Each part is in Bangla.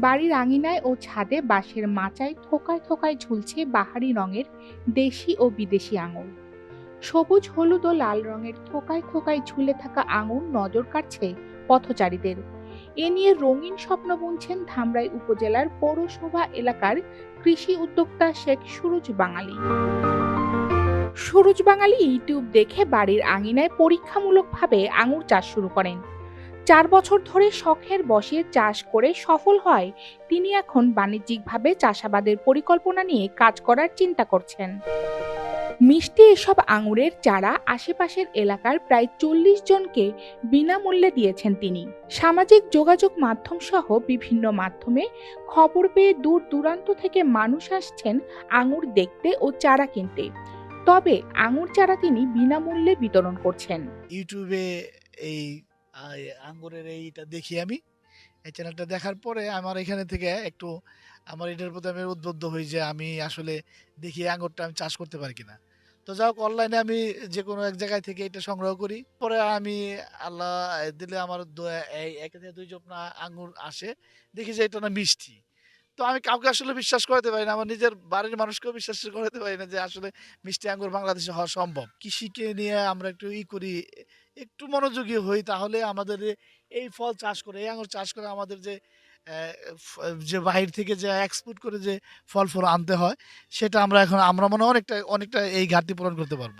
বাড়ির আঙিনায় ও ছাদে বাঁশের মাচায় থোকায় থোকায় ঝুলছে বাহারি রঙের দেশি ও বিদেশি আঙুর। সবুজ, হলুদ ও লাল রঙের থোকায় থোকায় ঝুলে থাকা আঙুর নজর কাড়ছে পথচারীদের। এ নিয়ে রঙিন স্বপ্ন বুনছেন ধামরাই উপজেলার পৌরসভা এলাকার কৃষি উদ্যোক্তা শেখ সুরুজ বাঙালি। সুরুজ বাঙালি ইউটিউব দেখে বাড়ির আঙিনায় পরীক্ষামূলকভাবে আঙুর চাষ শুরু করেন। ৪ বছর ধরে শখের বশে চাষ করে সফল হয় তিনি এখন বাণিজ্যিকভাবে চাষাবাদের পরিকল্পনা নিয়ে কাজ করার চিন্তা করছেন। মিষ্টি এসব আঙুরের চারা আশেপাশের এলাকার প্রায় ৪০ জনকে বিনামূল্যে দিয়েছেন তিনি। সামাজিক যোগাযোগ মাধ্যম সহ বিভিন্ন মাধ্যমে খবর পেয়ে দূর দূরান্ত থেকে মানুষ আসছেন আঙুর দেখতে ও চারা কিনতে। তবে আঙুর চারা তিনি বিনামূল্যে বিতরণ করছেন। ইউটিউবে এই আঙ্গুরের এইটা দেখি আমি। এই চ্যানেলটা দেখার পরে আমার এখানে থেকে একটু আমার এটার প্রতি আমি উদ্বুদ্ধ হই যে আমি আসলে দেখি আঙ্গুরটা আমি চাষ করতে পারি কিনা। তো যাই হোক অনলাইনে আমি যেকোনো এক জায়গায় থেকে এটা সংগ্রহ করি। পরে আমি আল্লাহ দিলে আমার এই ১ থেকে ২ জোপনা আঙ্গুর আসে। দেখি যে এটা না মিষ্টি। তো আমি কাউকে আসলে বিশ্বাস করাতে পারি না। আমার নিজের বাড়ির মানুষকেও বিশ্বাস করাতে পারি না যে আসলে মিষ্টি আঙ্গুর বাংলাদেশে হওয়া সম্ভব। কৃষিকে নিয়ে আমরা একটু করি, একটু মনোযোগী হই তাহলে আমাদের এই ফল চাষ করে, এই আঙ্গুর চাষ করে আমাদের যে অ্যা ফ যে বাহির থেকে যে এক্সপোর্ট করে যে ফল আনতে হয়, সেটা আমরা মনে হয় অনেকটা এই ঘাটতি পূরণ করতে পারব।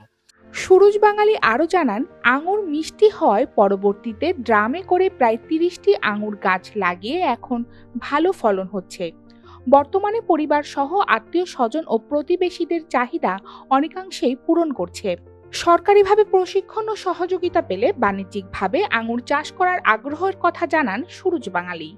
সুরুজ বাঙালি আরও জানান, আঙুর মিষ্টি হওয়ায় পরবর্তীতে ড্রামে করে প্রায় ৩০টি আঙুর গাছ লাগিয়ে এখন ভালো ফলন হচ্ছে। বর্তমানে পরিবার সহ আত্মীয় স্বজন ও প্রতিবেশীদের চাহিদা অনেকাংশেই পূরণ করছে। সরকারিভাবে প্রশিক্ষণ ও সহযোগিতা পেলে বাণিজ্যিকভাবে আঙুর চাষ করার আগ্রহের কথা জানান সুরুজ বাঙালি।